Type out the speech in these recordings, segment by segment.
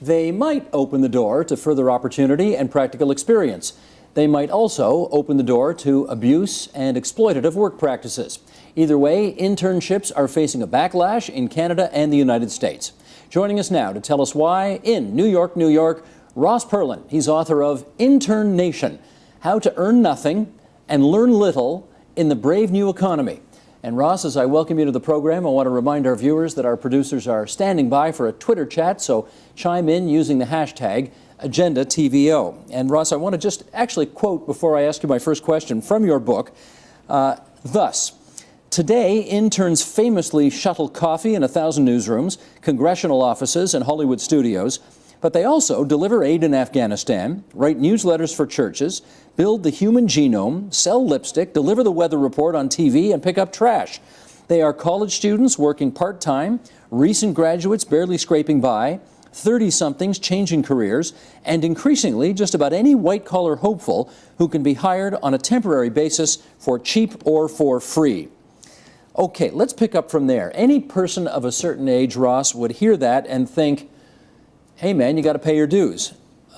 They might open the door to further opportunity and practical experience. They might also open the door to abuse and exploitative work practices. Either way, internships are facing a backlash in Canada and the United States. Joining us now to tell us why, in New York, New York, Ross Perlin. He's author of Intern Nation, How to Earn Nothing and Learn Little in the Brave New Economy. And Ross, as I welcome you to the program, I want to remind our viewers that our producers are standing by for a Twitter chat, so chime in using the hashtag AgendaTVO. And Ross, I want to just actually quote, before I ask you my first question, from your book, thus: "Today, interns famously shuttle coffee in 1,000 newsrooms, congressional offices, and Hollywood studios, but they also deliver aid in Afghanistan, write newsletters for churches, build the human genome, sell lipstick, deliver the weather report on TV, and pick up trash. They are college students working part-time, recent graduates barely scraping by, 30-somethings changing careers, and increasingly just about any white-collar hopeful who can be hired on a temporary basis for cheap or for free." Okay, let's pick up from there. Any person of a certain age, Ross, would hear that and think, hey man, you got to pay your dues.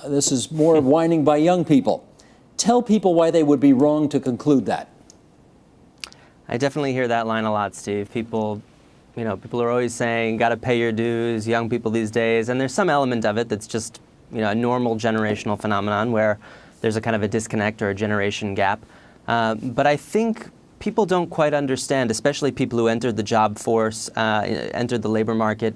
This is more whining by young people. Tell people why they would be wrong to conclude that. I definitely hear that line a lot, Steve. People are always saying, got to pay your dues, young people these days, and there's some element of it that's just, a normal generational phenomenon where there's a kind of a disconnect or a generation gap. But I think people don't quite understand, especially people who entered the job force, entered the labor market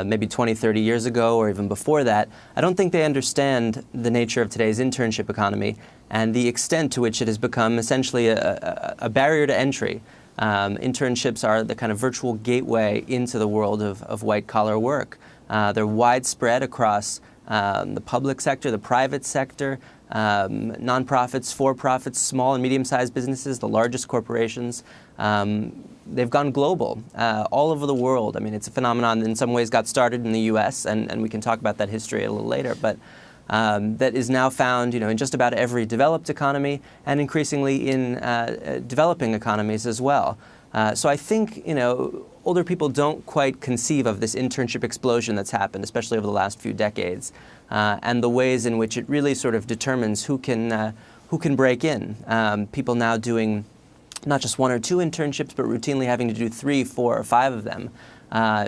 maybe 20, 30 years ago or even before that. I don't think they understand the nature of today's internship economy and the extent to which it has become essentially a barrier to entry. Internships are the kind of virtual gateway into the world of white-collar work. They're widespread across the public sector, the private sector, nonprofits, for-profits, small and medium-sized businesses, the largest corporations. They've gone global, all over the world. I mean, it's a phenomenon that in some ways got started in the U.S., and we can talk about that history a little later, but that is now found, in just about every developed economy and increasingly in developing economies as well. So I think, older people don't quite conceive of this internship explosion that's happened, especially over the last few decades, and the ways in which it really sort of determines who can break in. People now doing not just 1 or 2 internships, but routinely having to do 3, 4, or 5 of them,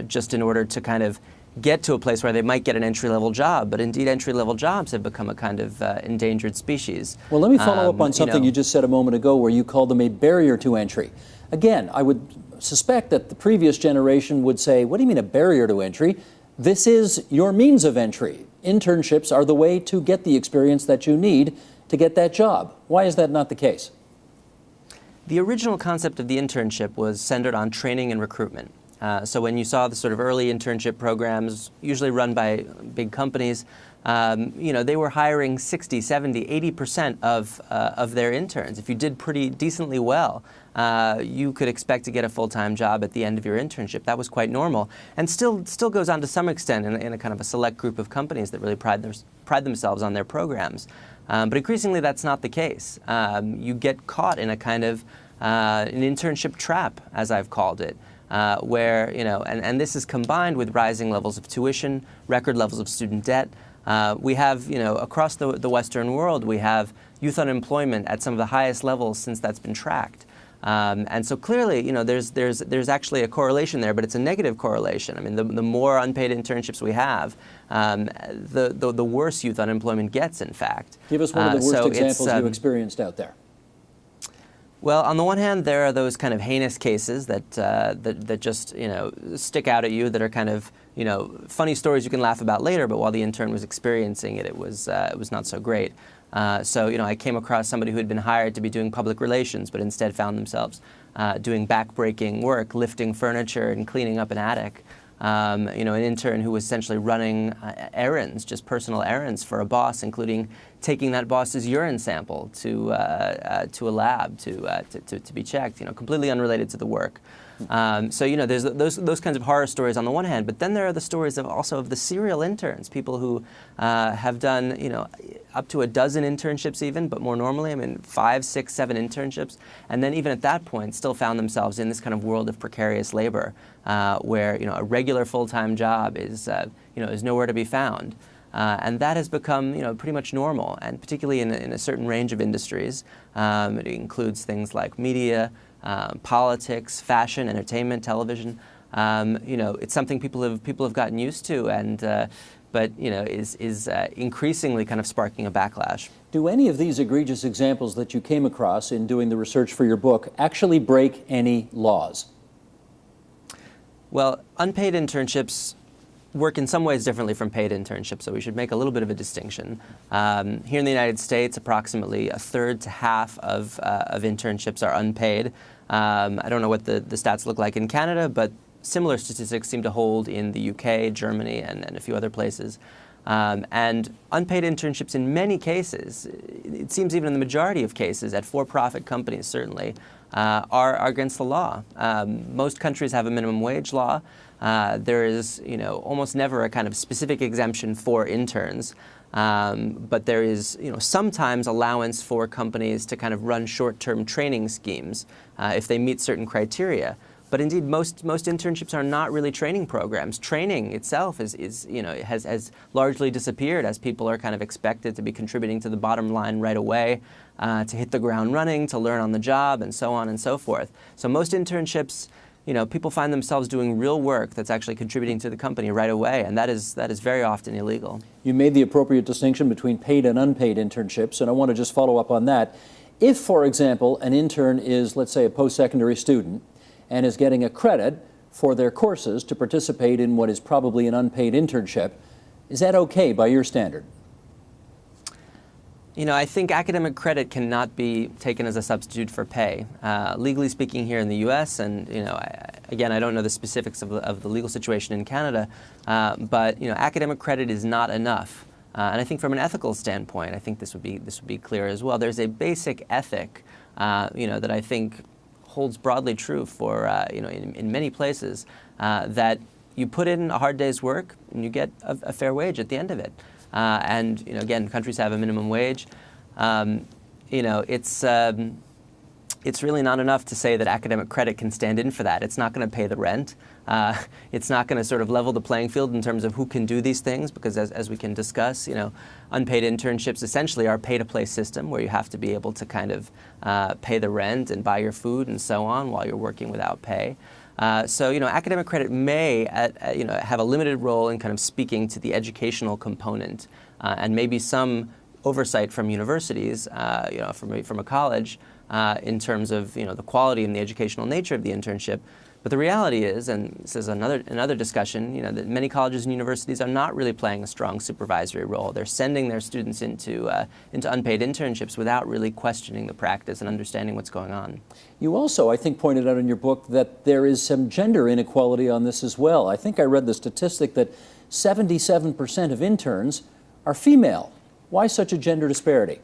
just in order to kind of get to a place where they might get an entry-level job. But indeed, entry-level jobs have become a kind of endangered species. Well, let me follow up on something you just said a moment ago where you called them a barrier to entry. Again, I would suspect that the previous generation would say, what do you mean a barrier to entry? This is your means of entry. Internships are the way to get the experience that you need to get that job. Why is that not the case? The original concept of the internship was centered on training and recruitment. So when you saw the sort of early internship programs, usually run by big companies, they were hiring 60, 70, 80% of their interns. If you did pretty decently well, you could expect to get a full-time job at the end of your internship. That was quite normal, and still goes on to some extent in a kind of a select group of companies that really pride themselves on their programs. But increasingly, that's not the case. You get caught in a kind of an internship trap, as I've called it. Where, and this is combined with rising levels of tuition, record levels of student debt. We have, across the Western world, we have youth unemployment at some of the highest levels since that's been tracked. And so clearly, there's actually a correlation there, but it's a negative correlation. I mean, the more unpaid internships we have, the worse youth unemployment gets, in fact. Give us one of the worst examples you experienced out there. Well, on the one hand, there are those kind of heinous cases that just stick out at you, that are kind of funny stories you can laugh about later. But while the intern was experiencing it, it was not so great. So I came across somebody who had been hired to be doing public relations, but instead found themselves doing back-breaking work, lifting furniture and cleaning up an attic. An intern who was essentially running errands, just personal errands for a boss, including taking that boss's urine sample to a lab to be checked, completely unrelated to the work. So there's those kinds of horror stories on the one hand, but then there are the stories also of the serial interns, people who have done up to a dozen internships even, but more normally, 5, 6, 7 internships, and then even at that point still found themselves in this kind of world of precarious labor, where a regular full-time job is nowhere to be found. And that has become, pretty much normal, and particularly in a certain range of industries. It includes things like media, politics, fashion, entertainment, television. It's something people have gotten used to, and but is increasingly kind of sparking a backlash. Do any of these egregious examples that you came across in doing the research for your book actually break any laws? Well, unpaid internships work in some ways differently from paid internships, so we should make a little bit of a distinction. Here in the United States, approximately a third to half of internships are unpaid. I don't know what the stats look like in Canada, but similar statistics seem to hold in the UK, Germany, and a few other places. And unpaid internships in many cases, it seems even in the majority of cases, at for-profit companies certainly, are against the law. Most countries have a minimum wage law. There is, almost never a kind of specific exemption for interns, but there is, sometimes allowance for companies to kind of run short-term training schemes if they meet certain criteria. But indeed, most internships are not really training programs. Training itself has largely disappeared as people are kind of expected to be contributing to the bottom line right away, to hit the ground running, to learn on the job, and so on and so forth. So most internships, people find themselves doing real work that's actually contributing to the company right away, and that is very often illegal. You made the appropriate distinction between paid and unpaid internships, and I want to just follow up on that. If, for example, an intern is, let's say, a post-secondary student and is getting a credit for their courses to participate in what is probably an unpaid internship, is that okay by your standard? I think academic credit cannot be taken as a substitute for pay. Legally speaking here in the U.S., and again, I don't know the specifics of the legal situation in Canada, but academic credit is not enough. And I think from an ethical standpoint, I think this would be clear as well. There's a basic ethic, that I think holds broadly true for in many places, that you put in a hard day's work and you get a fair wage at the end of it. And again, countries have a minimum wage. It's really not enough to say that academic credit can stand in for that. It's not going to pay the rent. It's not going to sort of level the playing field in terms of who can do these things, because as we can discuss, unpaid internships essentially are a pay-to-play system where you have to be able to kind of pay the rent and buy your food and so on while you're working without pay. So academic credit may have a limited role in kind of speaking to the educational component, and maybe some oversight from universities, from a college, in terms of the quality and the educational nature of the internship. But the reality is, and this is another discussion, that many colleges and universities are not really playing a strong supervisory role. They're sending their students into unpaid internships without really questioning the practice and understanding what's going on. You also, I think, pointed out in your book that there is some gender inequality on this as well. I think I read the statistic that 77% of interns are female. Why such a gender disparity?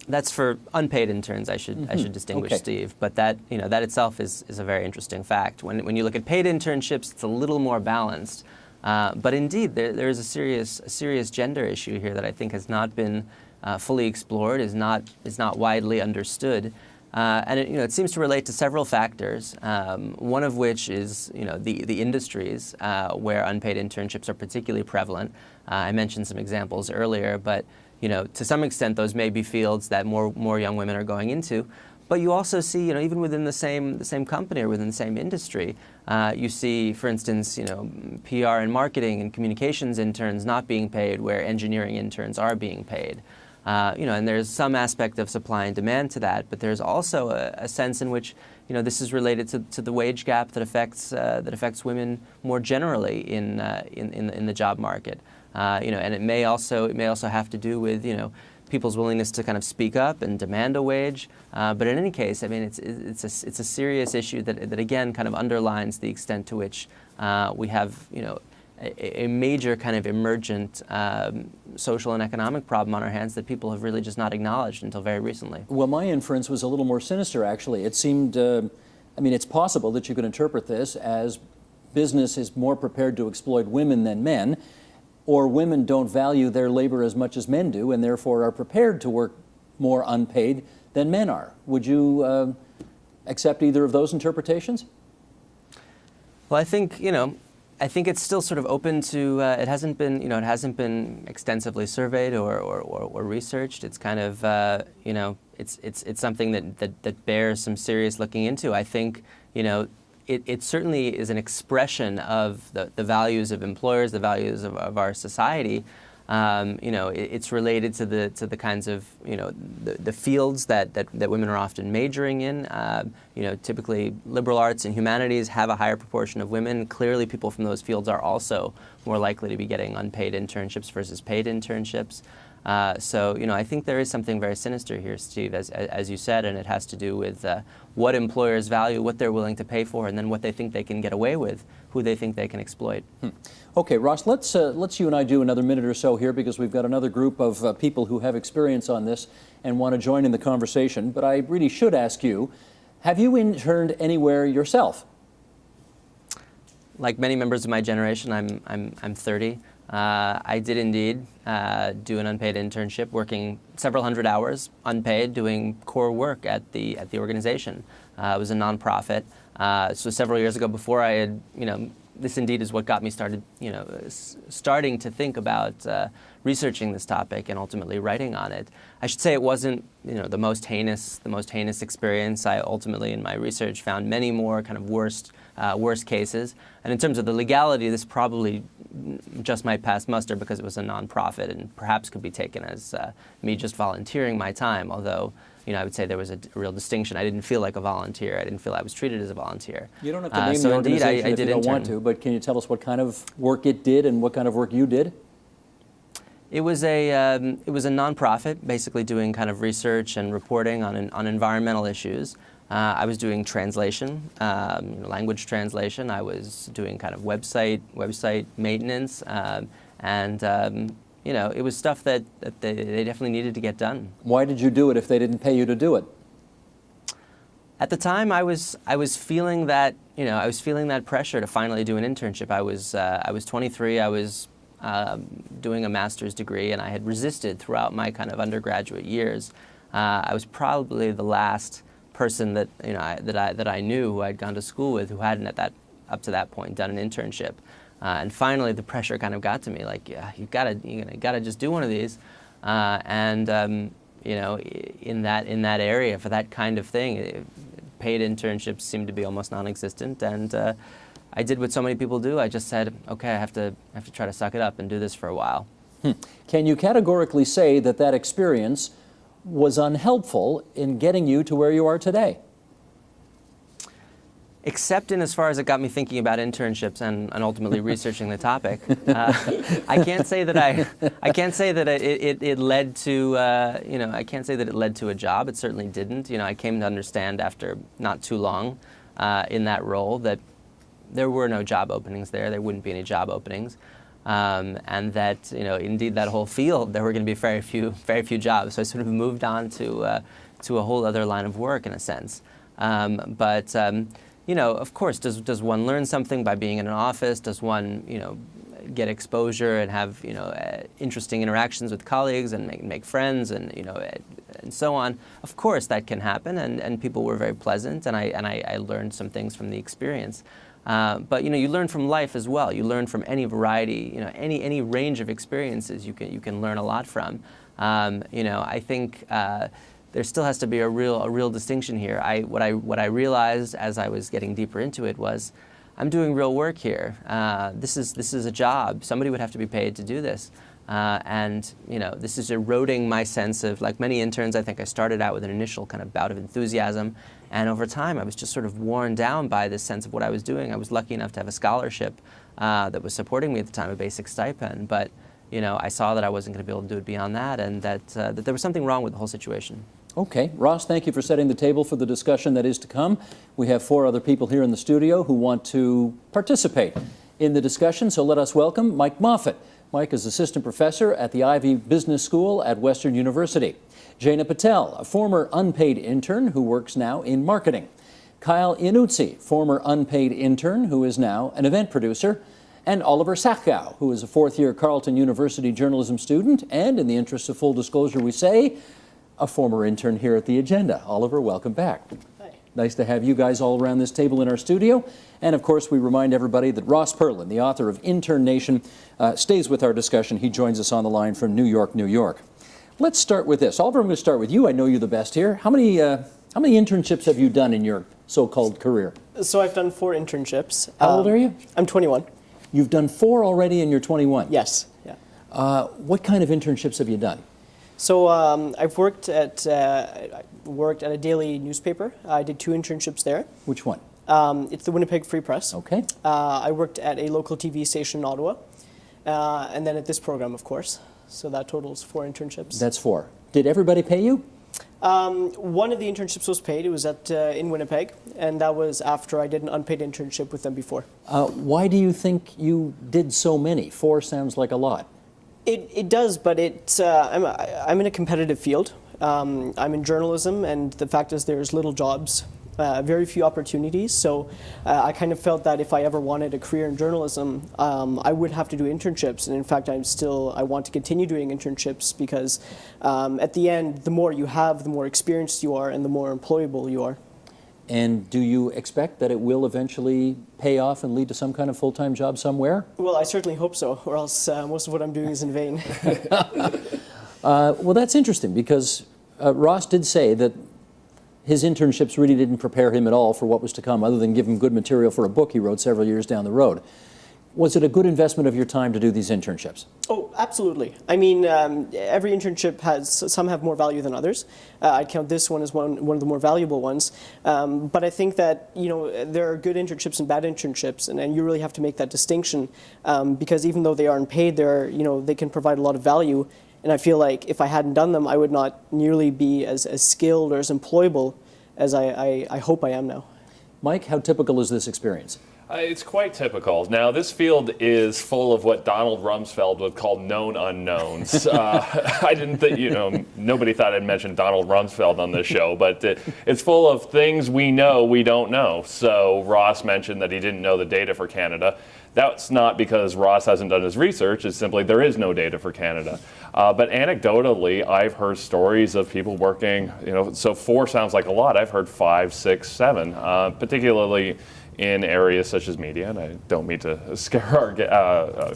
That's for unpaid interns, I should distinguish, okay, Steve. But that itself is a very interesting fact. When you look at paid internships, it's a little more balanced. But indeed, there is a serious gender issue here that I think has not been fully explored, is not widely understood, and it seems to relate to several factors. One of which is the industries where unpaid internships are particularly prevalent. I mentioned some examples earlier, but to some extent, those may be fields that more young women are going into. But you also see, even within the same company or within the same industry, you see, for instance, PR and marketing and communications interns not being paid where engineering interns are being paid. And there's some aspect of supply and demand to that, but there's also a sense in which this is related to the wage gap that affects women more generally in the job market. And it may also have to do with people's willingness to kind of speak up and demand a wage. But in any case, it's a serious issue that again kind of underlines the extent to which we have a major kind of emergent social and economic problem on our hands that people have really just not acknowledged until very recently. Well, my inference was a little more sinister, actually. It seemed I mean, it's possible that you could interpret this as business is more prepared to exploit women than men, or women don't value their labor as much as men do and therefore are prepared to work more unpaid than men are. Would you accept either of those interpretations? Well, I think, I think it's still sort of open to, it hasn't been extensively surveyed or researched. It's kind of, it's something that bears some serious looking into. I think, it certainly is an expression of the values of employers, the values of our society. It's related to the kinds of the fields that women are often majoring in. Typically liberal arts and humanities have a higher proportion of women. Clearly, people from those fields are also more likely to be getting unpaid internships versus paid internships. So I think there is something very sinister here, Steve, as you said, and it has to do with what employers value, what they're willing to pay for, and then what they think they can get away with, who they think they can exploit. Okay, Ross, let's you and I do another minute or so here, because we've got another group of people who have experience on this and want to join in the conversation. But I really should ask you, have you interned anywhere yourself? Like many members of my generation, I'm 30. I did indeed do an unpaid internship, working several hundred hours unpaid, doing core work at the organization. It was a nonprofit. So several years ago, before I had, this indeed is what got me started, starting to think about researching this topic and ultimately writing on it. I should say it wasn't, the most heinous experience. I ultimately, in my research, found many more kind of worst cases. And in terms of the legality, this probably just might pass muster because it was a nonprofit and perhaps could be taken as me just volunteering my time, although I would say there was a real distinction. I didn't feel like a volunteer. I didn't feel I was treated as a volunteer. You don't have to name the organization if you don't want to, but can you tell us what kind of work it did and what kind of work you did? It was a nonprofit, basically doing kind of research and reporting on environmental issues. I was doing translation, language translation. I was doing kind of website maintenance, and it was stuff that they definitely needed to get done. Why did you do it if they didn't pay you to do it? At the time, I was feeling that I was feeling that pressure to finally do an internship. I was 23. I was doing a master's degree, and I had resisted throughout my kind of undergraduate years. I was probably the last person that that I knew who I'd gone to school with who hadn't up to that point done an internship. And finally, the pressure kind of got to me, like, yeah, you gotta just do one of these. In that area for that kind of thing, paid internships seemed to be almost non-existent. And I did what so many people do. I just said, okay, I have to try to suck it up and do this for a while. Can you categorically say that experience was unhelpful in getting you to where you are today? Except in as far as it got me thinking about internships and ultimately researching the topic. I can't say that it led to I can't say that it led to a job. It certainly didn't. I came to understand after not too long in that role that there were no job openings there. There wouldn't be any job openings, and that indeed that whole field there were going to be very few jobs. So I sort of moved on to a whole other line of work in a sense. Of course, does one learn something by being in an office? Does one, get exposure and have, interesting interactions with colleagues and make friends and, and so on? Of course, that can happen, and people were very pleasant, and I learned some things from the experience. But you learn from life as well. You learn from any variety, any range of experiences. You can learn a lot from. I think. There still has to be a real distinction here. What I realized as I was getting deeper into it was, I'm doing real work here. This is a job. Somebody would have to be paid to do this, and this is eroding my sense of, like many interns. I think I started out with an initial kind of bout of enthusiasm, and over time I was just sort of worn down by this sense of what I was doing. I was lucky enough to have a scholarship that was supporting me at the time, a basic stipend, but I saw that I wasn't going to be able to do it beyond that, and that there was something wrong with the whole situation. Okay. Ross, thank you for setting the table for the discussion that is to come. We have 4 other people here in the studio who want to participate in the discussion, so let us welcome Mike Moffat. Mike is assistant professor at the Ivy Business School at Western University. Jaina Patel, a former unpaid intern who works now in marketing. Kyle Iannuzzi, former unpaid intern who is now an event producer, and Oliver Sachkow, who is a fourth-year Carleton University journalism student, and in the interest of full disclosure, we say, a former intern here at The Agenda. Oliver, welcome back. Hi. Nice to have you guys all around this table in our studio. And of course, we remind everybody that Ross Perlin, the author of Intern Nation, stays with our discussion. He joins us on the line from New York, New York. Let's start with this. Oliver, I'm going to start with you. I know you the best here. How many internships have you done in your so-called career? So I've done 4 internships. How old are you? I'm 21. You've done 4 already and you're 21? Yes. Yeah. What kind of internships have you done? So I've worked at a daily newspaper. I did 2 internships there. Which one? It's the Winnipeg Free Press. Okay. I worked at a local TV station in Ottawa, and then at this program, of course. So that totals 4 internships. That's 4. Did everybody pay you? One of the internships was paid. It was in Winnipeg, and that was after I did an unpaid internship with them before. Why do you think you did so many? 4 sounds like a lot. It does, but I'm in a competitive field. I'm in journalism, and the fact is there's little jobs, very few opportunities. So I kind of felt that if I ever wanted a career in journalism, I would have to do internships. And in fact, I want to continue doing internships because at the end, the more you have, the more experienced you are, and the more employable you are. And do you expect that it will eventually pay off and lead to some kind of full-time job somewhere? Well, I certainly hope so, or else most of what I'm doing is in vain. Well, that's interesting because Ross did say that his internships really didn't prepare him at all for what was to come, other than give him good material for a book he wrote several years down the road. Was it a good investment of your time to do these internships? Oh, absolutely. I mean, every internship some have more value than others. I'd count this one as one of the more valuable ones. But I think that, there are good internships and bad internships, and you really have to make that distinction because even though they aren't paid, they can provide a lot of value. And I feel like if I hadn't done them, I would not nearly be as skilled or as employable as I hope I am now. Mike, how typical is this experience? It's quite typical. Now, this field is full of what Donald Rumsfeld would call known unknowns. I didn't think, nobody thought I'd mention Donald Rumsfeld on this show, but it's full of things we know we don't know. So Ross mentioned that he didn't know the data for Canada. That's not because Ross hasn't done his research, it's simply there is no data for Canada. But anecdotally, I've heard stories of people working, so 4 sounds like a lot. I've heard 5, 6, 7, particularly in areas such as media, and I don't mean to scare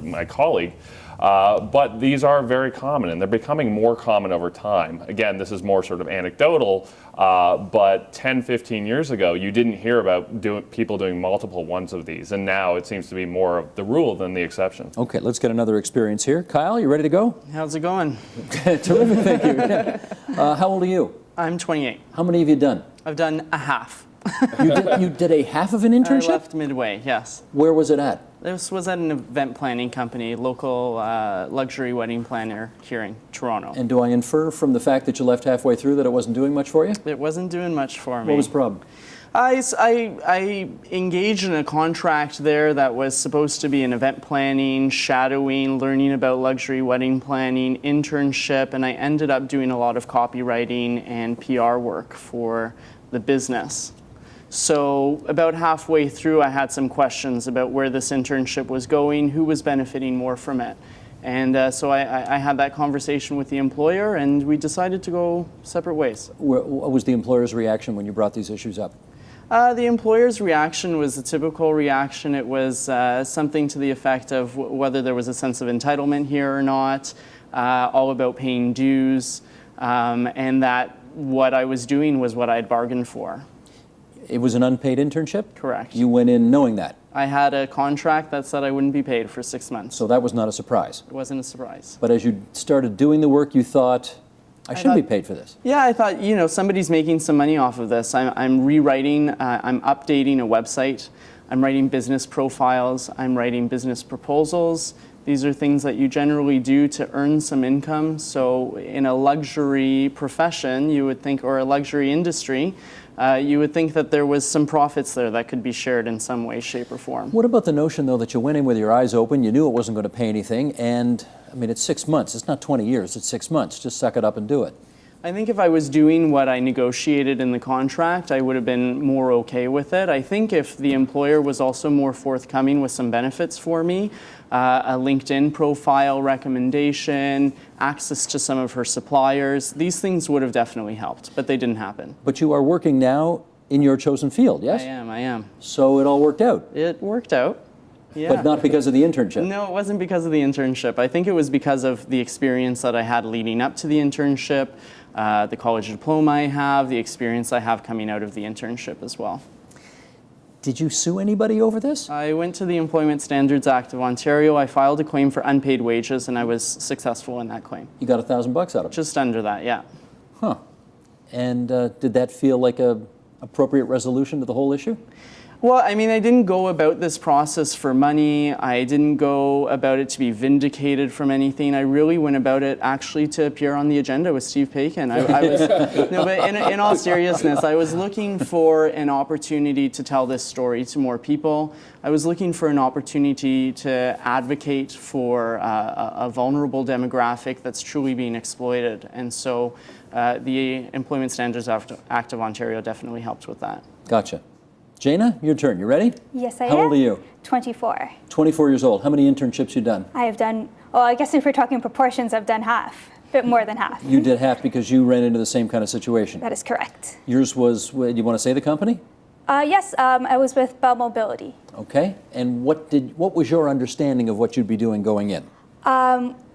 my colleague, but these are very common, and they're becoming more common over time. Again, this is more sort of anecdotal, but 10, 15 years ago, you didn't hear about people doing multiple ones of these, and now it seems to be more of the rule than the exception. Okay, let's get another experience here. Kyle, you ready to go? How's it going? Terrific, thank you. Yeah. How old are you? I'm 28. How many have you done? I've done a half. You did a half of an internship? I left midway, yes. Where was it at? This was at an event planning company, local luxury wedding planner here in Toronto. And do I infer from the fact that you left halfway through that it wasn't doing much for you? It wasn't doing much for me. What was the problem? I engaged in a contract there that was supposed to be an event planning, shadowing, learning about luxury wedding planning, internship, and I ended up doing a lot of copywriting and PR work for the business. So about halfway through, I had some questions about where this internship was going, who was benefiting more from it. And so I had that conversation with the employer, and we decided to go separate ways. What was the employer's reaction when you brought these issues up? The employer's reaction was a typical reaction. It was something to the effect of whether there was a sense of entitlement here or not, all about paying dues, and that what I was doing was what I had bargained for. It was an unpaid internship? Correct. You went in knowing that? I had a contract that said I wouldn't be paid for 6 months. So that was not a surprise? It wasn't a surprise. But as you started doing the work, you thought, I shouldn't be paid for this. Yeah, I thought, somebody's making some money off of this. I'm rewriting, I'm updating a website, I'm writing business profiles, I'm writing business proposals. These are things that you generally do to earn some income. So in a luxury profession, you would think, or a luxury industry, you would think that there was some profits there that could be shared in some way, shape, or form. What about the notion, though, that you went in with your eyes open, you knew it wasn't going to pay anything, and, I mean, it's 6 months. It's not 20 years, it's 6 months. Just suck it up and do it. I think if I was doing what I negotiated in the contract, I would have been more okay with it. I think if the employer was also more forthcoming with some benefits for me, a LinkedIn profile recommendation, access to some of her suppliers, these things would have definitely helped, but they didn't happen. But you are working now in your chosen field, yes? I am. So it all worked out. It worked out. Yeah. But not because of the internship. No, it wasn't because of the internship. I think it was because of the experience that I had leading up to the internship, the college diploma I have, the experience I have coming out of the internship as well. Did you sue anybody over this? I went to the Employment Standards Act of Ontario. I filed a claim for unpaid wages, and I was successful in that claim. You got $1,000 out of it? Just under that, yeah. Huh. And did that feel like a appropriate resolution to the whole issue? Well, I mean, I didn't go about this process for money. I didn't go about it to be vindicated from anything. I really went about it actually to appear on the agenda with Steve Paikin. No, but in all seriousness, I was looking for an opportunity to tell this story to more people. I was looking for an opportunity to advocate for a vulnerable demographic that's truly being exploited. And so the Employment Standards Act of Ontario definitely helped with that. Gotcha. Jana, your turn. You ready? Yes, I am. How old are you? 24. 24 years old. How many internships you done? I have done, well, I guess if we're talking proportions, I've done half, a bit more than half. You did half because you ran into the same kind of situation. That is correct. Yours was, do you want to say the company? Yes, I was with Bell Mobility. Okay. And what was your understanding of what you'd be doing going in?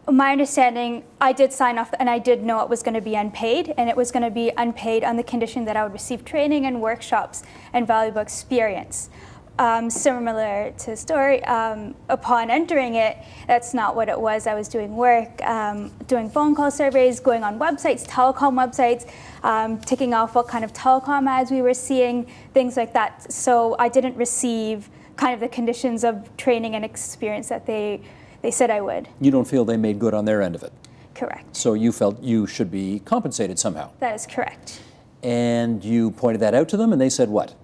My understanding, I did sign off and I did know it was going to be unpaid, and it was going to be unpaid on the condition that I would receive training and workshops and valuable experience. Similar to story, upon entering it, that's not what it was. I was doing work, doing phone call surveys, going on websites, telecom websites, ticking off what kind of telecom ads we were seeing, things like that. So I didn't receive kind of the conditions of training and experience that they said I would. You don't feel they made good on their end of it? Correct. So you felt you should be compensated somehow? That is correct. And you pointed that out to them, and they said what?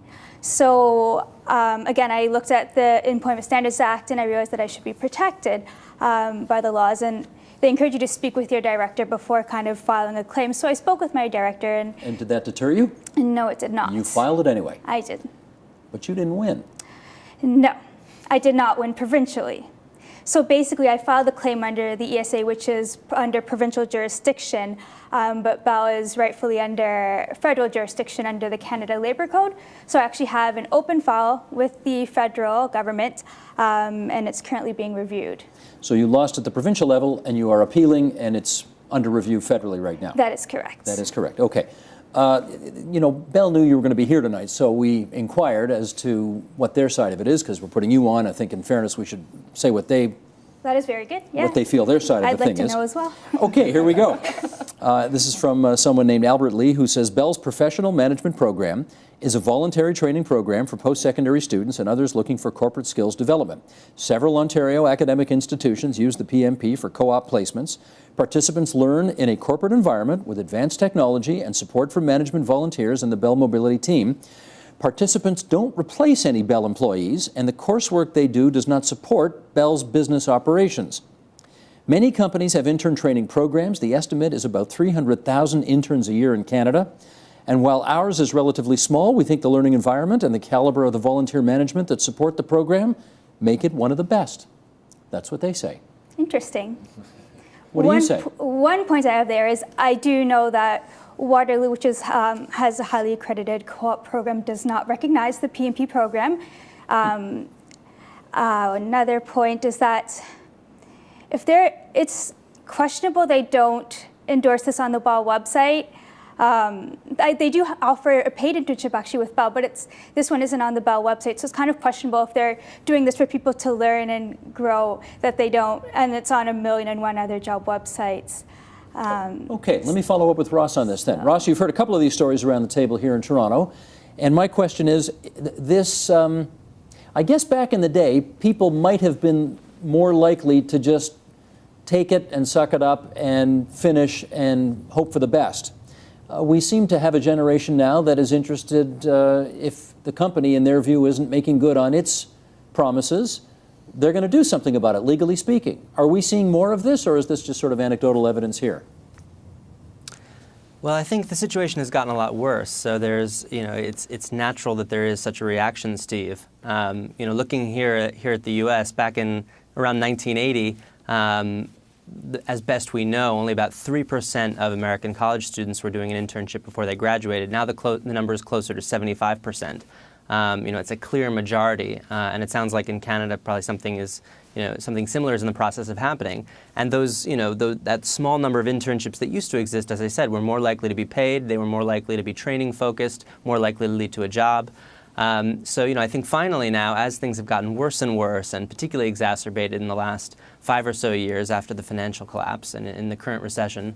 So again, I looked at the Employment Standards Act and I realized that I should be protected by the laws, and they encourage you to speak with your director before kind of filing a claim. So I spoke with my director, and did that deter you? No, it did not. You filed it anyway? I did. But you didn't win? No, I did not win provincially. So basically, I filed the claim under the ESA, which is under provincial jurisdiction, but Bell is rightfully under federal jurisdiction under the Canada Labour Code. So I actually have an open file with the federal government, and it's currently being reviewed. So you lost at the provincial level, and you are appealing, and it's under review federally right now? That is correct. That is correct. Okay. You know, Bell knew you were going to be here tonight, so we inquired as to what their side of it is, because we're putting you on. I think, in fairness, we should say what they. That is very good. Yeah. What they feel their side of the thing is. I'd like to know as well. Okay, here we go. This is from someone named Albert Lee, who says Bell's professional management program is a voluntary training program for post-secondary students and others looking for corporate skills development. Several Ontario academic institutions use the PMP for co-op placements. Participants learn in a corporate environment with advanced technology and support from management volunteers and the Bell Mobility team. Participants don't replace any Bell employees, and the coursework they do does not support Bell's business operations. Many companies have intern training programs. The estimate is about 300,000 interns a year in Canada. And while ours is relatively small, we think the learning environment and the caliber of the volunteer management that support the program make it one of the best. That's what they say. Interesting. What do you say? One point I have there is I do know that Waterloo, which is, has a highly accredited co-op program, does not recognize the PMP program. Another point is that it's questionable they don't endorse this on the Bell website. They do offer a paid internship actually with Bell, but this one isn't on the Bell website, so it's kind of questionable if they're doing this for people to learn and grow, that they don't, and it's on 1,000,001 other job websites. Okay, let me follow up with Ross on this then. Ross, you've heard a couple of these stories around the table here in Toronto, and my question is, this, I guess back in the day, people might have been more likely to just take it and suck it up and finish and hope for the best. We seem to have a generation now that is interested if the company, in their view, isn't making good on its promises, they're going to do something about it, legally speaking. Are we seeing more of this, or is this just sort of anecdotal evidence here? Well, I think the situation has gotten a lot worse. So there's, it's natural that there is such a reaction, Steve. Looking here at the U.S. back in around 1980, as best we know, only about 3% of American college students were doing an internship before they graduated. Now the number is closer to 75%. It's a clear majority, and it sounds like in Canada probably something similar is in the process of happening. And those, that small number of internships that used to exist, as I said, were more likely to be paid. They were more likely to be training focused, more likely to lead to a job. I think finally now, as things have gotten worse and worse, and particularly exacerbated in the last 5 or so years after the financial collapse and in the current recession,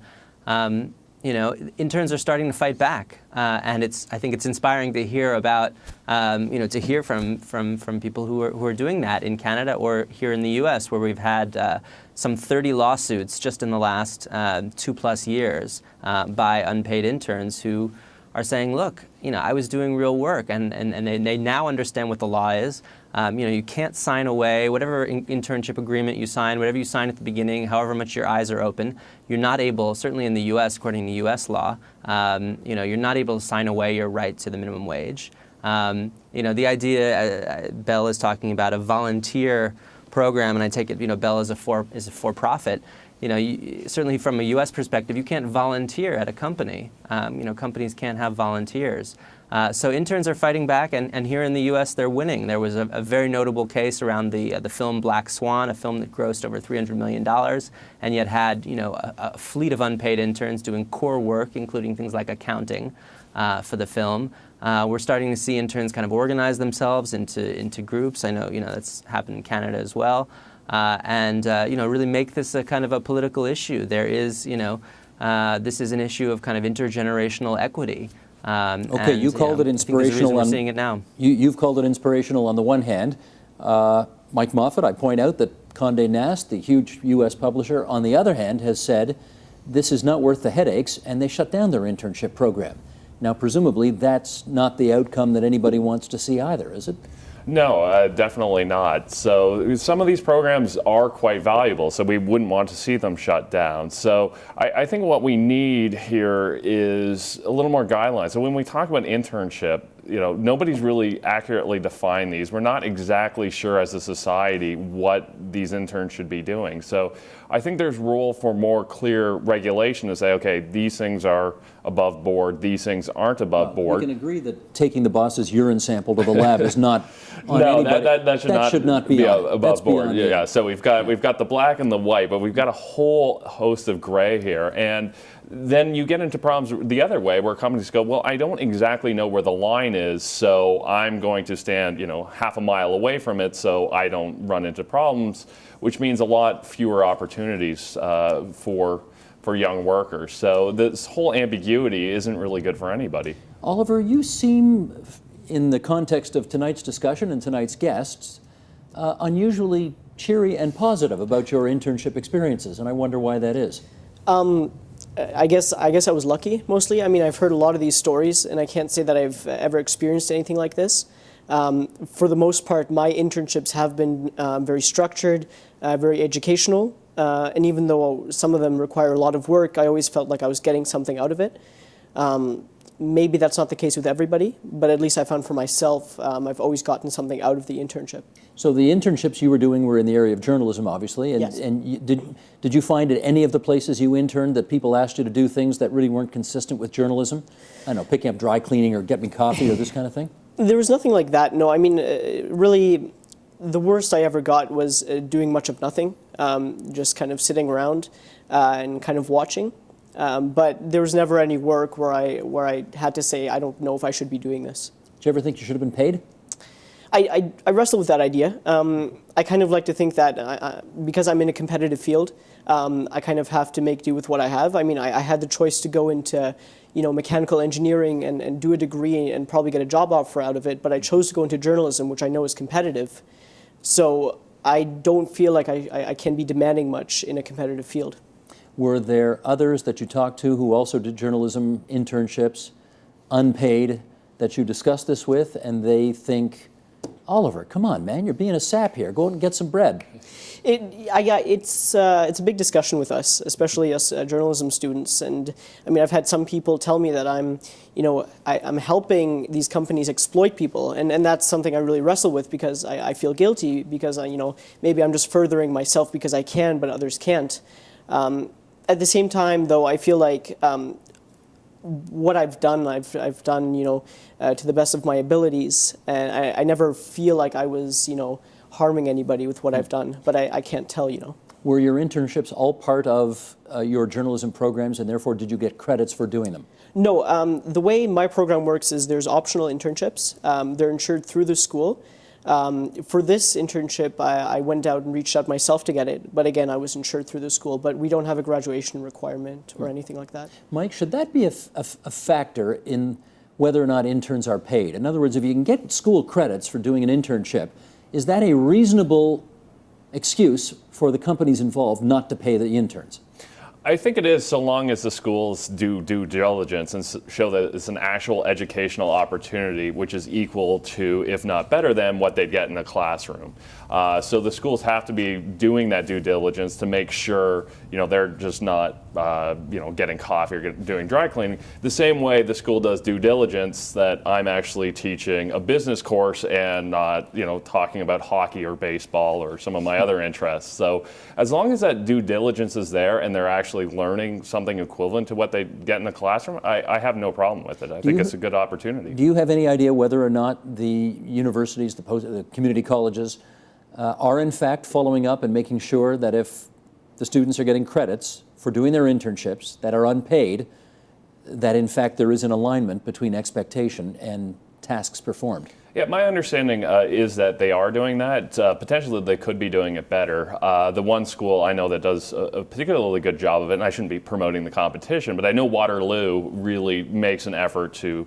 interns are starting to fight back, and I think it's inspiring to hear about, to hear from people who are doing that in Canada or here in the U.S., where we've had some 30 lawsuits just in the last 2+ years by unpaid interns who are saying, look, I was doing real work, and they now understand what the law is. You can't sign away whatever internship agreement you sign, whatever you sign at the beginning, however much your eyes are open. You're not able, certainly in the U.S., according to U.S. law, you're not able to sign away your right to the minimum wage. The idea, Bell is talking about a volunteer program, and I take it, Bell is a for-profit. Certainly from a U.S. perspective, you can't volunteer at a company. Companies can't have volunteers. So interns are fighting back, and here in the U.S. they're winning. There was a very notable case around the film Black Swan, a film that grossed over $300 million, and yet had a fleet of unpaid interns doing core work, including things like accounting for the film. We're starting to see interns kind of organize themselves into groups. I know that's happened in Canada as well. And really make this a kind of a political issue. There is, this is an issue of kind of intergenerational equity. Okay, you called it inspirational. We're seeing it now. You've called it inspirational on the one hand. Mike Moffat, I point out that Condé Nast, the huge U.S. publisher, on the other hand, has said this is not worth the headaches, and they shut down their internship program. Now, presumably, that's not the outcome that anybody wants to see either, is it? No, definitely not. So some of these programs are quite valuable, so we wouldn't want to see them shut down. So I think what we need here is a little more guidelines. So when we talk about internship, nobody's really accurately defined these. We're not exactly sure as a society what these interns should be doing. So I think there's role for more clear regulation to say, okay, these things are above board, these things aren't above board. We can agree that taking the boss's urine sample to the lab is not on no, anybody. that should not be above board. Yeah, so we've got the black and the white, but we've got a whole host of gray here. And then you get into problems the other way where companies go, well, I don't exactly know where the line is, so I'm going to stand, half a mile away from it so I don't run into problems, which means a lot fewer opportunities for young workers. So this whole ambiguity isn't really good for anybody. Oliver, you seem, in the context of tonight's discussion and tonight's guests, unusually cheery and positive about your internship experiences, and I wonder why that is. I guess I was lucky, mostly. I mean, I've heard a lot of these stories, and I can't say that I've ever experienced anything like this. For the most part, my internships have been very structured, very educational, and even though some of them require a lot of work, I always felt like I was getting something out of it. Maybe that's not the case with everybody, but at least I found for myself, I've always gotten something out of the internship. So the internships you were doing were in the area of journalism, obviously, and, yes. and did you find at any of the places you interned that people asked you to do things that really weren't consistent with journalism? I don't know, picking up dry cleaning or get me coffee or this kind of thing? There was nothing like that, no. I mean, really, the worst I ever got was doing much of nothing, just kind of sitting around and kind of watching. But there was never any work where I had to say, I don't know if I should be doing this. Did you ever think you should have been paid? I wrestle with that idea. I kind of like to think that because I'm in a competitive field, I kind of have to make do with what I have. I mean, I had the choice to go into mechanical engineering and do a degree and probably get a job offer out of it, but I chose to go into journalism, which I know is competitive. So I don't feel like I can be demanding much in a competitive field. Were there others that you talked to who also did journalism internships, unpaid, that you discussed this with, and they think, Oliver, come on, man, you're being a sap here. Go out and get some bread. It's a big discussion with us, especially us journalism students. And I mean, I've had some people tell me that I'm helping these companies exploit people, and that's something I really wrestle with because I feel guilty because maybe I'm just furthering myself because I can, but others can't. At the same time, though, I feel like what I've done to the best of my abilities, and I never feel like I was harming anybody with what I've done, but I can't tell. Were your internships all part of your journalism programs, and therefore did you get credits for doing them? No, the way my program works is there's optional internships. They're insured through the school. For this internship, I went out and reached out myself to get it, but again, I was insured through the school, but we don't have a graduation requirement or anything like that. Mike, should that be a factor in whether or not interns are paid? In other words, if you can get school credits for doing an internship, is that a reasonable excuse for the companies involved not to pay the interns? I think it is, so long as the schools do due diligence and show that it's an actual educational opportunity, which is equal to, if not better than, what they'd get in a classroom. So the schools have to be doing that due diligence to make sure, they're just not, getting coffee or doing dry cleaning. The same way the school does due diligence that I'm actually teaching a business course and not, talking about hockey or baseball or some of my other interests. So as long as that due diligence is there and they're actually learning something equivalent to what they get in the classroom, I have no problem with it. I think it's a good opportunity. Do you have any idea whether or not the universities, the community colleges, are in fact following up and making sure that if the students are getting credits for doing their internships that are unpaid, that in fact there is an alignment between expectation and tasks performed? Yeah, my understanding is that they are doing that. Potentially they could be doing it better. The one school I know that does a particularly good job of it, and I shouldn't be promoting the competition, but I know Waterloo really makes an effort to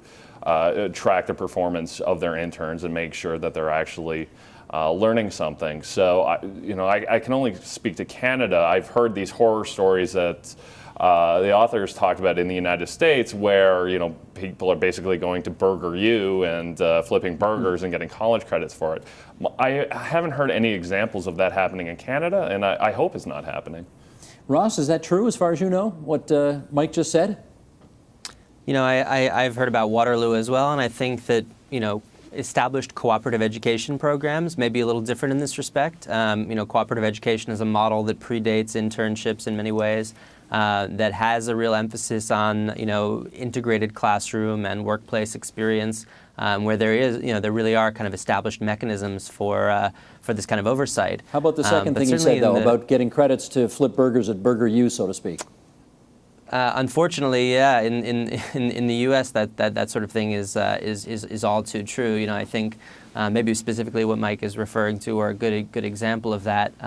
track the performance of their interns and make sure that they're actually learning something. So, I can only speak to Canada. I've heard these horror stories that the authors talked about in the United States where, people are basically going to Burger U and flipping burgers and getting college credits for it. I haven't heard any examples of that happening in Canada, and I hope it's not happening. Ross, is that true as far as you know, what Mike just said? I've heard about Waterloo as well, and I think that, established cooperative education programs may be a little different in this respect. Cooperative education is a model that predates internships in many ways, that has a real emphasis on, integrated classroom and workplace experience, where there really are kind of established mechanisms for this kind of oversight. How about the second thing you said, though, about getting credits to flip burgers at Burger U, so to speak? Unfortunately, yeah, in the U.S. that sort of thing is all too true. I think maybe specifically what Mike is referring to, or a good example of that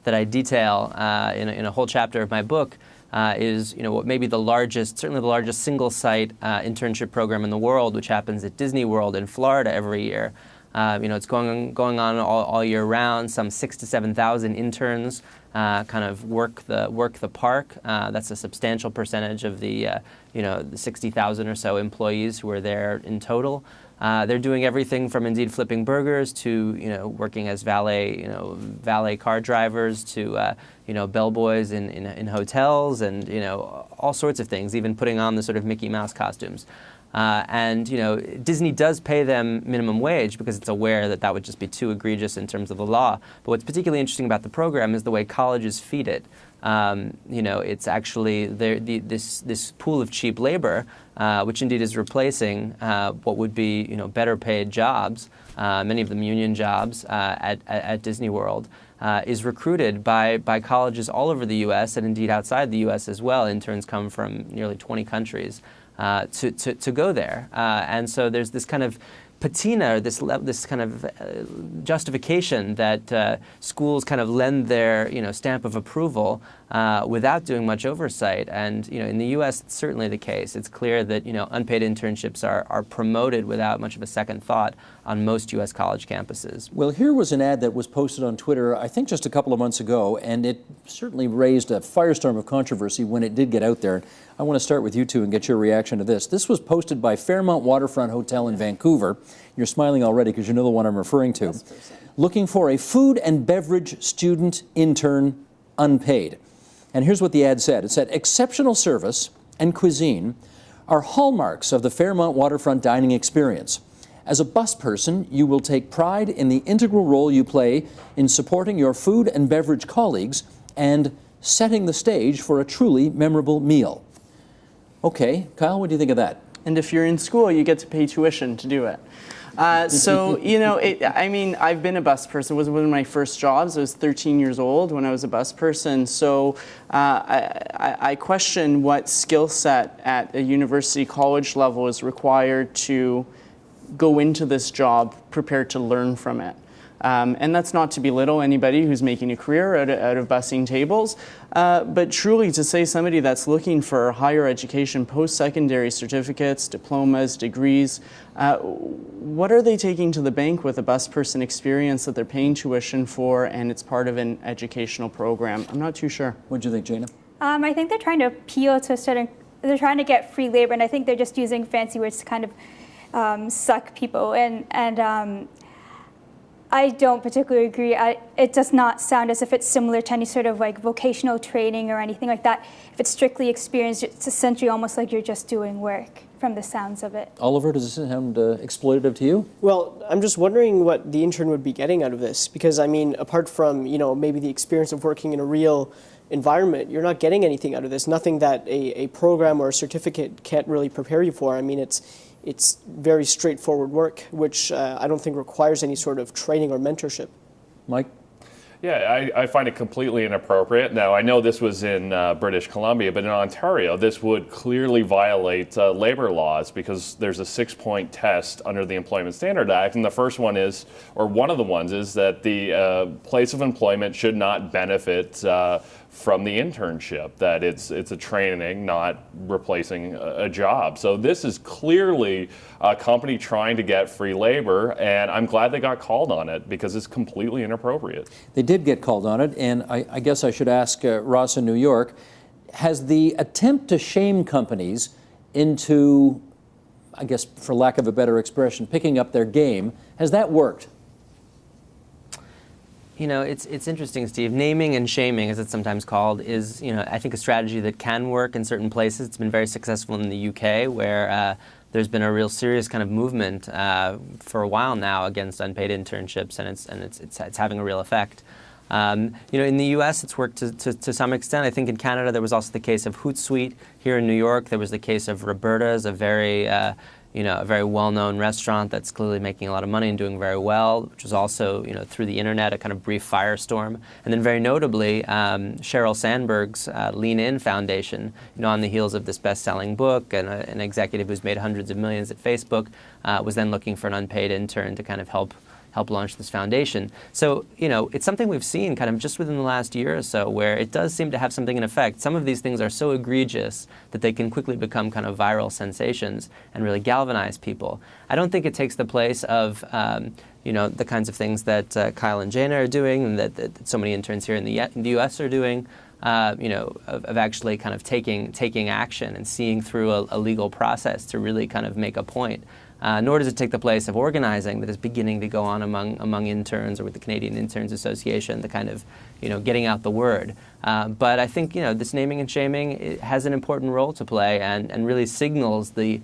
that I detail in a whole chapter of my book, is what may be certainly the largest single site internship program in the world, which happens at Disney World in Florida every year. It's going on all year round. Some 6,000 to 7,000 interns kind of work the park. That's a substantial percentage of the the 60,000 or so employees who are there in total. They're doing everything from indeed flipping burgers to working as valet car drivers to bellboys in hotels and all sorts of things, even putting on the sort of Mickey Mouse costumes. And Disney does pay them minimum wage because it's aware that that would just be too egregious in terms of the law. But what's particularly interesting about the program is the way colleges feed it. It's actually this pool of cheap labor, which indeed is replacing what would be better paid jobs, many of them union jobs at Disney World. Is recruited by colleges all over the U.S. and indeed outside the U.S. as well. Interns come from nearly 20 countries to go there, and so there's this kind of patina, this kind of justification that schools kind of lend their stamp of approval without doing much oversight. And in the U.S., it's certainly the case. It's clear that unpaid internships are promoted without much of a second thought on most U.S. college campuses. Well, here was an ad that was posted on Twitter, I think just a couple of months ago, and it certainly raised a firestorm of controversy when it did get out there. I want to start with you two and get your reaction to this. This was posted by Fairmont Waterfront Hotel in Vancouver. You're smiling already because you know the one I'm referring to. Looking for a food and beverage student intern, unpaid. And here's what the ad said. It said, exceptional service and cuisine are hallmarks of the Fairmont Waterfront dining experience. As a bus person, you will take pride in the integral role you play in supporting your food and beverage colleagues and setting the stage for a truly memorable meal. Okay, Kyle, what do you think of that? And if you're in school, you get to pay tuition to do it. I mean, I've been a bus person. It was one of my first jobs. I was 13 years old when I was a bus person. So I question what skill set at a university college level is required to go into this job prepared to learn from it. And that's not to belittle anybody who's making a career out of busing tables, but truly to say somebody that's looking for higher education, post-secondary certificates, diplomas, degrees, what are they taking to the bank with a bus person experience that they're paying tuition for and it's part of an educational program? I'm not too sure. What do you think, Jana? I think they're trying to appeal to they're trying to get free labor, and I think they're just using fancy words to kind of suck people in, and I don't particularly agree. It does not sound as if it's similar to any sort of like vocational training or anything like that. If it's strictly experience, it's essentially almost like you're just doing work from the sounds of it. Oliver, does this sound exploitative to you? Well, I'm just wondering what the intern would be getting out of this, because I mean, apart from maybe the experience of working in a real environment, you're not getting anything out of this. Nothing that a program or a certificate can't really prepare you for. I mean, it's very straightforward work, which I don't think requires any sort of training or mentorship. Mike? Yeah, I find it completely inappropriate. Now, I know this was in British Columbia, but in Ontario, this would clearly violate labor laws because there's a 6-point test under the Employment Standard Act. And the first one is, or one of the ones is, that the place of employment should not benefit from the internship, that it's a training, not replacing a job. So this is clearly a company trying to get free labor, and I'm glad they got called on it because it's completely inappropriate. They did get called on it, and I guess I should ask Ross in New York, has the attempt to shame companies into, I guess for lack of a better expression, picking up their game, has that worked? It's interesting, Steve. Naming and shaming, as it's sometimes called, is, I think a strategy that can work in certain places. It's been very successful in the UK, where there's been a real serious kind of movement for a while now against unpaid internships, and it's having a real effect. In the U.S., it's worked to some extent. I think in Canada there was also the case of Hootsuite. Here in New York, there was the case of Roberta's, a very well-known restaurant that's clearly making a lot of money and doing very well, which was also, through the internet, a kind of brief firestorm. And then very notably, Sheryl Sandberg's Lean In Foundation, on the heels of this best-selling book, and an executive who's made hundreds of millions at Facebook, was then looking for an unpaid intern to kind of help launch this foundation. So, it's something we've seen kind of just within the last year or so, where it does seem to have something in effect. Some of these things are so egregious that they can quickly become kind of viral sensations and really galvanize people. I don't think it takes the place of, the kinds of things that Kyle and Jana are doing, and that so many interns here in the U.S. are doing, of actually kind of taking action and seeing through a legal process to really kind of make a point. Nor does it take the place of organizing that is beginning to go on among interns, or with the Canadian Interns Association, the kind of, getting out the word. But I think, this naming and shaming has an important role to play, and really signals the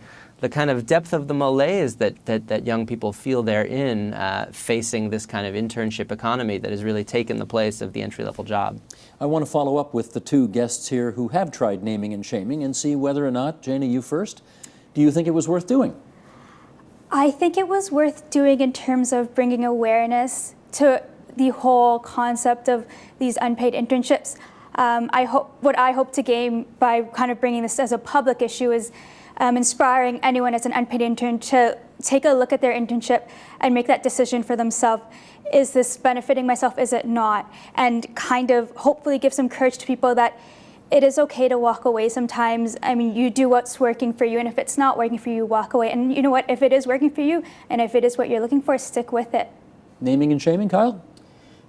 kind of depth of the malaise that young people feel they're in, facing this kind of internship economy that has really taken the place of the entry-level job. I want to follow up with the two guests here who have tried naming and shaming and see whether or not, Jana, you first, do you think it was worth doing? I think it was worth doing in terms of bringing awareness to the whole concept of these unpaid internships. What I hope to gain by kind of bringing this as a public issue is inspiring anyone as an unpaid intern to take a look at their internship and make that decision for themselves. Is this benefiting myself? Is it not? And kind of hopefully give some courage to people that it is okay to walk away sometimes. I mean, you do what's working for you, and if it's not working for you, walk away. And you know what? If it is working for you, and if it is what you're looking for, stick with it. Naming and shaming, Kyle?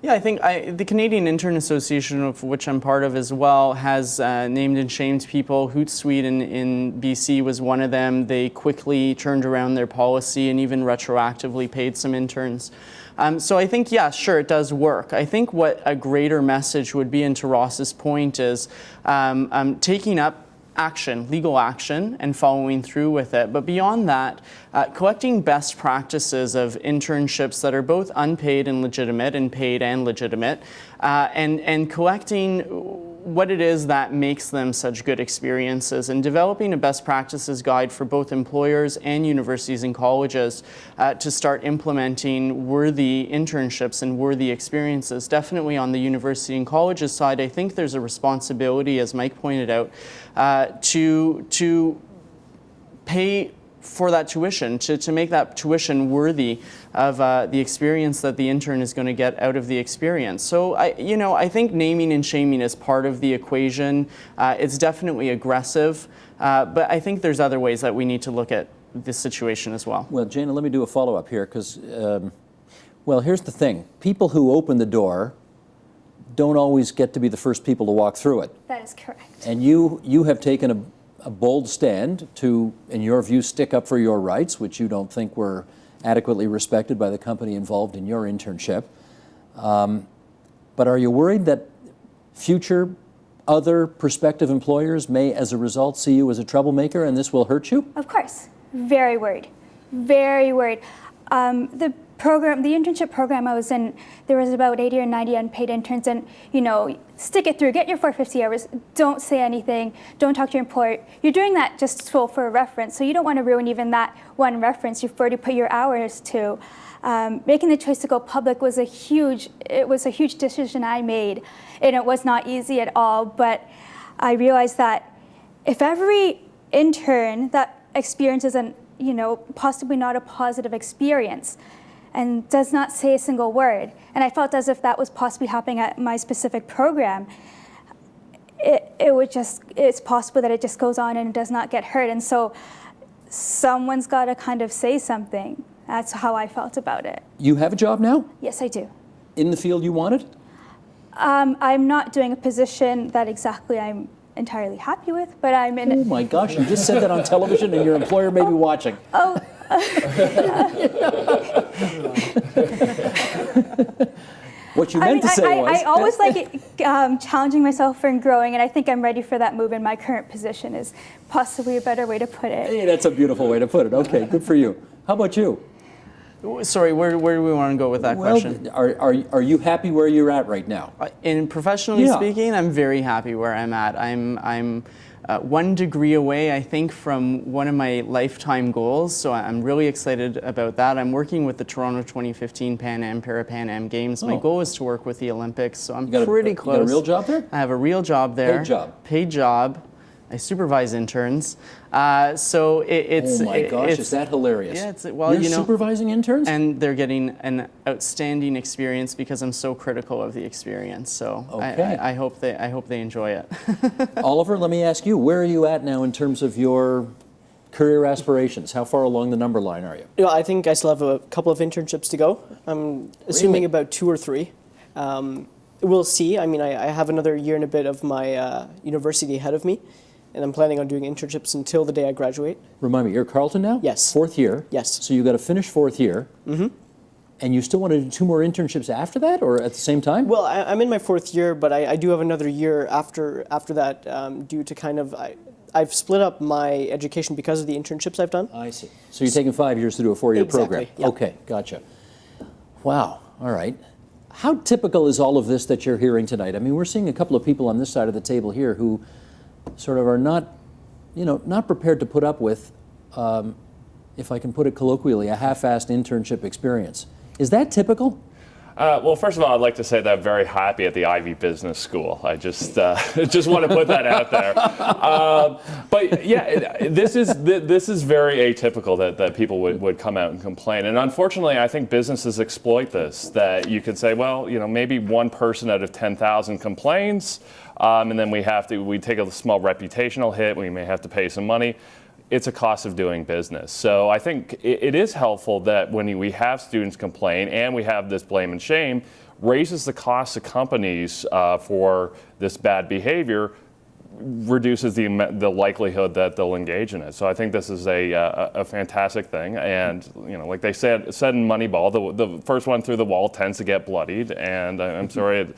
Yeah, I think the Canadian Intern Association, of which I'm part of as well, has named and shamed people. Hootsuite in BC was one of them. They quickly turned around their policy and even retroactively paid some interns. So I think, yeah, sure, it does work. I think what a greater message would be, and to Ross's point, is taking up action, legal action, and following through with it. But beyond that, collecting best practices of internships that are both unpaid and legitimate, and paid and legitimate, and collecting what it is that makes them such good experiences, and developing a best practices guide for both employers and universities and colleges to start implementing worthy internships and worthy experiences. Definitely on the university and colleges side, I think there's a responsibility, as Mike pointed out, to pay for that tuition, to make that tuition worthy of the experience that the intern is going to get out of the experience. So I think naming and shaming is part of the equation. It's definitely aggressive, but I think there's other ways that we need to look at this situation as well. Well, Jana, let me do a follow-up here, because, well, here's the thing. People who open the door don't always get to be the first people to walk through it. That is correct. And you have taken a bold stand to, in your view, stick up for your rights, which you don't think were adequately respected by the company involved in your internship. But are you worried that future other prospective employers may, as a result, see you as a troublemaker and this will hurt you? Of course. Very worried. Very worried. The internship program I was in, there was about 80 or 90 unpaid interns, and stick it through, get your 450 hours, don't say anything, don't talk to your employer. You're doing that just for a reference, so you don't want to ruin even that one reference you've already put your hours to. Making the choice to go public was a huge decision I made, and it was not easy at all, but I realized that if every intern that experiences possibly not a positive experience, and does not say a single word, and I felt as if that was possibly happening at my specific program, it's possible that it just goes on and does not get heard, and so someone's got to kind of say something. That's how I felt about it. You have a job now? Yes, I do. In the field you wanted? I'm not doing a position that exactly I'm entirely happy with, but I'm in. Oh my gosh, you just said that on television and your employer may be watching. Oh. What you meant to say was... I always like it, challenging myself and growing, and I think I'm ready for that move in my current position is possibly a better way to put it. Hey, that's a beautiful way to put it. Okay, good for you. How about you? Sorry, where do we want to go with that question? Are you happy where you're at right now? In professionally speaking, I'm very happy where I'm at. I'm 1 degree away, I think, from one of my lifetime goals, so I'm really excited about that. I'm working with the Toronto 2015 Pan Am, Para-Pan Am Games. My goal is to work with the Olympics, so I'm pretty close. You got a real job there? I have a real job there. Paid job? Paid job. I supervise interns. So it's... Oh my gosh, is that hilarious? Yeah, well, You're supervising interns? And they're getting an outstanding experience because I'm so critical of the experience. So okay. I hope they enjoy it. Oliver, let me ask you, where are you at now in terms of your career aspirations? How far along the number line are you? I think I still have a couple of internships to go. I'm assuming about 2 or 3. We'll see. I mean, I have another year and a bit of my university ahead of me, and I'm planning on doing internships until the day I graduate. Remind me, you're at Carleton now? Yes. 4th year? Yes. So you got to finish 4th year. Mm-hmm. And you still want to do 2 more internships after that, or at the same time? Well, I'm in my 4th year, but I do have another year after that due to kind of... I've split up my education because of the internships I've done. I see. So you're taking 5 years to do a 4-year program? Exactly, yeah. Okay, gotcha. Wow, all right. How typical is all of this that you're hearing tonight? I mean, we're seeing a couple of people on this side of the table here who sort of are not, not prepared to put up with, if I can put it colloquially, a half-assed internship experience. Is that typical? Well, first of all, I'd like to say that I'm very happy at the Ivy Business School. I just just want to put that out there. But yeah, this is very atypical that people would come out and complain. And unfortunately, I think businesses exploit this. That you can say, well, maybe one person out of 10,000 complains, and then we take a small reputational hit. We may have to pay some money. It's a cost of doing business. So I think it is helpful that when we have students complain and we have this blame and shame, raises the cost of companies for this bad behavior, reduces the likelihood that they'll engage in it. So I think this is a fantastic thing. And like they said in Moneyball, the first one through the wall tends to get bloodied. And I'm sorry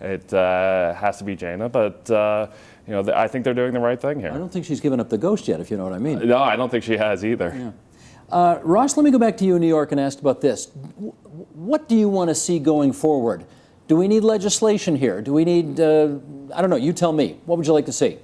it has to be Jana, but. I think they're doing the right thing here. I don't think she's given up the ghost yet, if you know what I mean. No, I don't think she has either. Yeah. Ross, let me go back to you in New York and ask about this. What do you want to see going forward? Do we need legislation here? Do we need, I don't know, you tell me. What would you like to see?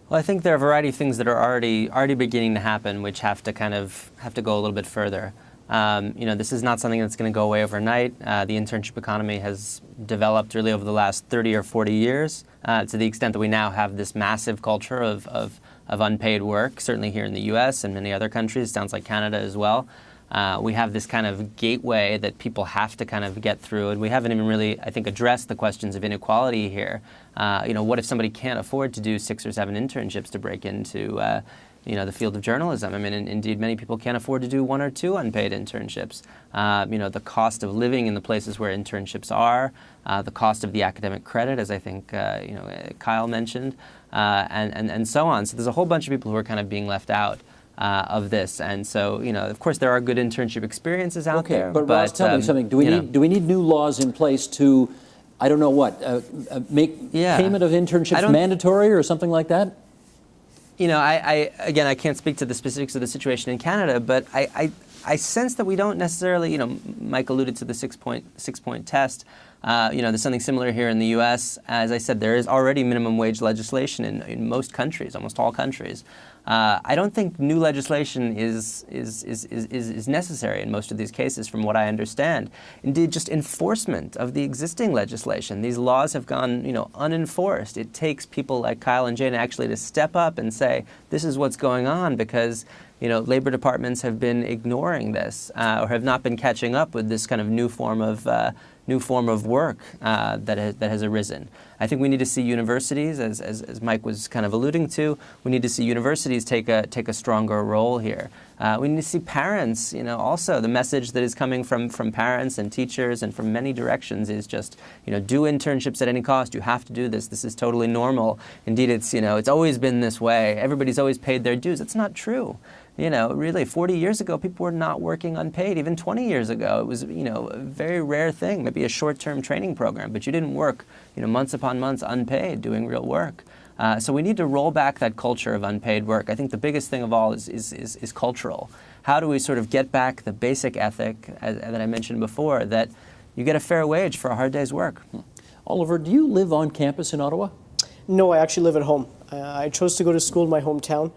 Well, I think there are a variety of things that are already beginning to happen, which have to go a little bit further. This is not something that's going to go away overnight. The internship economy has developed really over the last 30 or 40 years to the extent that we now have this massive culture of unpaid work, certainly here in the U.S. and many other countries. Sounds like Canada as well. We have this kind of gateway that people have to kind of get through, and we haven't even really, I think, addressed the questions of inequality here. What if somebody can't afford to do 6 or 7 internships to break into the field of journalism? I mean, indeed, many people can't afford to do 1 or 2 unpaid internships. The cost of living in the places where internships are, the cost of the academic credit, as I think Kyle mentioned, and so on. So there's a whole bunch of people who are kind of being left out of this, and so of course, there are good internship experiences out there. But Ross, tell me something. Do we need new laws in place to, I don't know what, make payment of internships mandatory or something like that? I can't speak to the specifics of the situation in Canada, but I sense that we don't necessarily, Mike alluded to the six-point test. There's something similar here in the U.S. As I said, there is already minimum wage legislation in most countries, almost all countries. I don't think new legislation is necessary in most of these cases, from what I understand. Indeed, just enforcement of the existing legislation. These laws have gone, unenforced. It takes people like Kyle and Jane actually to step up and say, this is what's going on, because labor departments have been ignoring this or have not been catching up with this kind of new form of work that has arisen. I think we need to see universities, as Mike was kind of alluding to, we need to see universities take a stronger role here. We need to see parents, also the message that is coming from parents and teachers and from many directions is just, do internships at any cost. You have to do this. This is totally normal. Indeed, it's always been this way. Everybody's always paid their dues. It's not true. Really, 40 years ago, people were not working unpaid. Even 20 years ago, it was, a very rare thing, maybe a short-term training program, but you didn't work, months upon months unpaid doing real work. So we need to roll back that culture of unpaid work. I think the biggest thing of all is cultural. How do we sort of get back the basic ethic that I mentioned before, that you get a fair wage for a hard day's work? Oliver, do you live on campus in Ottawa? No, I actually live at home. I chose to go to school in my hometown.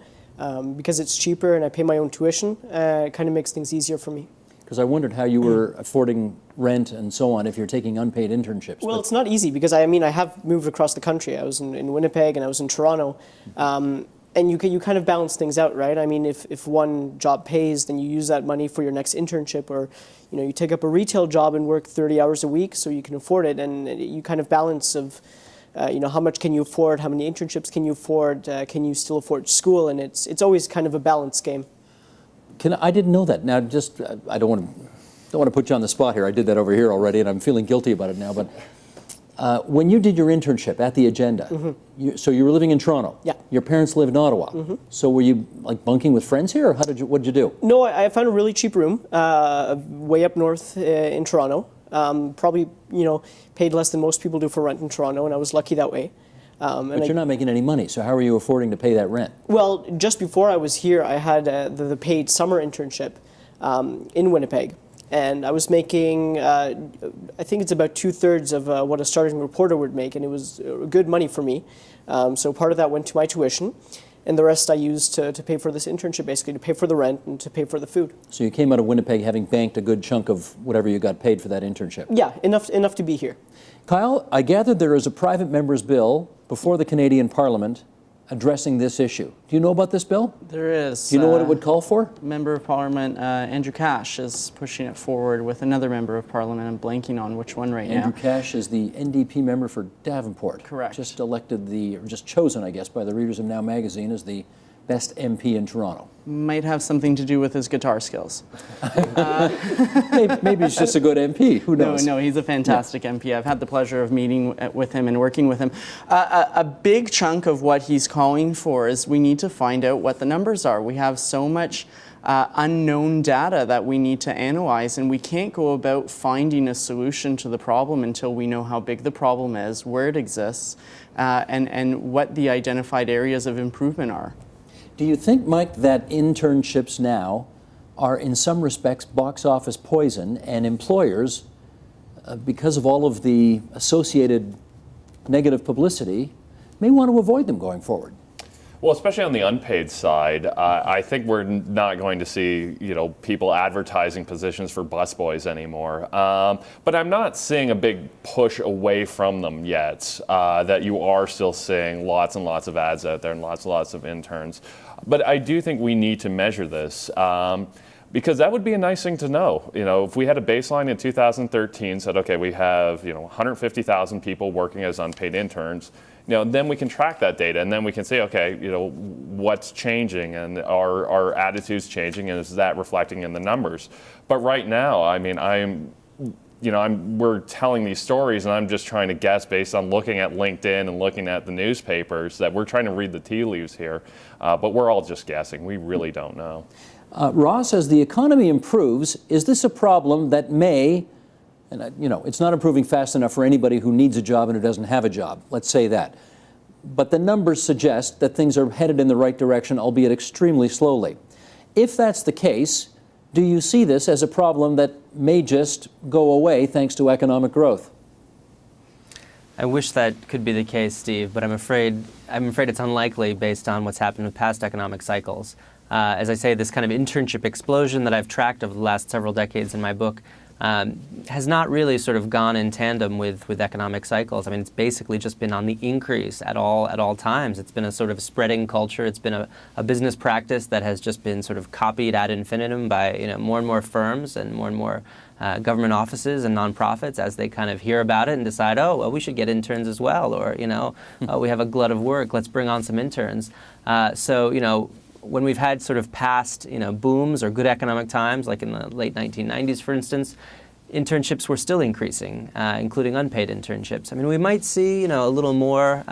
Because it's cheaper and I pay my own tuition, it kind of makes things easier for me. Because I wondered how you were affording rent and so on if you're taking unpaid internships. Well, it's not easy because I have moved across the country. I was in Winnipeg and I was in Toronto. And you kind of balance things out, right? I mean, if one job pays, then you use that money for your next internship, or you take up a retail job and work 30 hours a week so you can afford it, and you kind of balance of how much can you afford, how many internships can you afford, can you still afford school, and it's always kind of a balance game. I didn't know that. Now, just I don't want to put you on the spot here. I did that over here already, and I'm feeling guilty about it now. But when you did your internship at the Agenda, so you were living in Toronto. Yeah. Your parents lived in Ottawa. So were you like bunking with friends here, or what did you do? No, I found a really cheap room way up north in Toronto. Probably, paid less than most people do for rent in Toronto, and I was lucky that way. But you're not making any money, so how are you affording to pay that rent? Well, just before I was here, I had the paid summer internship in Winnipeg, and I was making, I think it's about 2/3 of what a starting reporter would make, and it was good money for me. So part of that went to my tuition. and the rest I used to pay for this internship, basically to pay for the rent and to pay for the food. So you came out of Winnipeg having banked a good chunk of whatever you got paid for that internship. Yeah, enough to be here. Kyle, I gather there is a private member's bill before the Canadian Parliament addressing this issue. Do you know about this bill? There is. Do you know what it would call for? Member of Parliament Andrew Cash is pushing it forward with another member of Parliament. I'm blanking on which one right now. Andrew Cash is the NDP member for Davenport. Correct. Just chosen, I guess, by the readers of Now Magazine as the best MP in Toronto. Might have something to do with his guitar skills. Maybe he's just a good MP. Who knows? No, he's a fantastic MP. I've had the pleasure of meeting with him and working with him. A big chunk of what he's calling for is we need to find out what the numbers are. We have so much unknown data that we need to analyze, and we can't go about finding a solution to the problem until we know how big the problem is, where it exists, and what the identified areas of improvement are. Do you think, Mike, that internships now are in some respects box office poison, and employers, because of all of the associated negative publicity, may want to avoid them going forward? Well, especially on the unpaid side, I think we're not going to see, people advertising positions for busboys anymore. But I'm not seeing a big push away from them yet. That you are still seeing lots and lots of ads out there and lots of interns. But I do think we need to measure this. Because that would be a nice thing to know. If we had a baseline in 2013, said, okay, we have 150,000 people working as unpaid interns, then we can track that data, and then we can say, okay, what's changing, and are attitudes changing, and is that reflecting in the numbers? But right now, I mean, we're telling these stories, and I'm just trying to guess based on looking at LinkedIn and looking at the newspapers that we're trying to read the tea leaves here, but we're all just guessing. We really don't know. Ross, as the economy improves, is this a problem that may, and it's not improving fast enough for anybody who needs a job and who doesn't have a job, let's say that. But the numbers suggest that things are headed in the right direction, albeit extremely slowly. If that's the case, do you see this as a problem that may just go away thanks to economic growth? I wish that could be the case, Steve, but I'm afraid it's unlikely based on what's happened with past economic cycles. As I say, this kind of internship explosion that I've tracked over the last several decades in my book has not really sort of gone in tandem with economic cycles. I mean, it's basically just been on the increase at all times. It's been a sort of spreading culture. It's been a business practice that has just been sort of copied ad infinitum by more and more firms and more government offices and nonprofits as they kind of hear about it and decide, oh, well, we should get interns as well, or oh, we have a glut of work. Let's bring on some interns. When we've had sort of past, booms or good economic times, like in the late 1990s, for instance, internships were still increasing, including unpaid internships. I mean, we might see, a little more,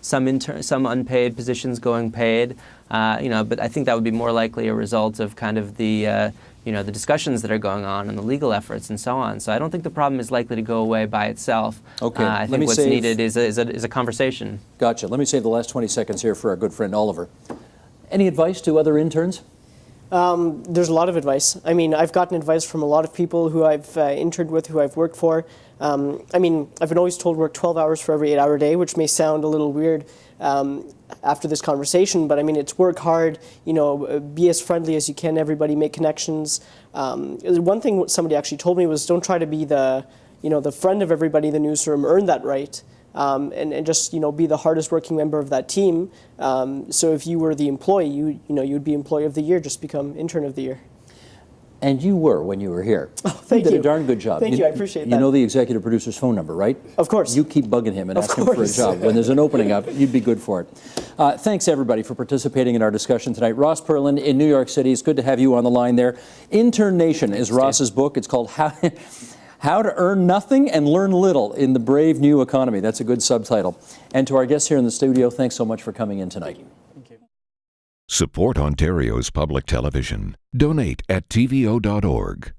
some unpaid positions going paid, but I think that would be more likely a result of kind of the, the discussions that are going on and the legal efforts and so on. So I don't think the problem is likely to go away by itself. Okay. I think what's needed is a conversation. Gotcha. Let me save the last 20 seconds here for our good friend Oliver. Any advice to other interns? There's a lot of advice. I mean, I've gotten advice from a lot of people who I've interned with, who I've worked for. I've been always told work 12 hours for every 8-hour day, which may sound a little weird after this conversation, but I mean, it's work hard, be as friendly as you can, everybody, make connections. One thing somebody actually told me was don't try to be the friend of everybody in the newsroom, earn that right. And just be the hardest working member of that team. So if you were the employee, you'd be employee of the year, just become intern of the year. And you were when you were here. Oh, thank you. You did a darn good job. Thank you, I appreciate that. You know the executive producer's phone number, right? Of course. You keep bugging him and ask him for a job. When there's an opening up, you'd be good for it. Thanks, everybody, for participating in our discussion tonight. Ross Perlin in New York City. It's good to have you on the line there. Intern Nation is Ross's book. It's called How to Earn Nothing and Learn Little in the Brave New Economy. That's a good subtitle. And to our guests here in the studio, thanks so much for coming in tonight. Thank you. Support Ontario's public television. Donate at tvo.org.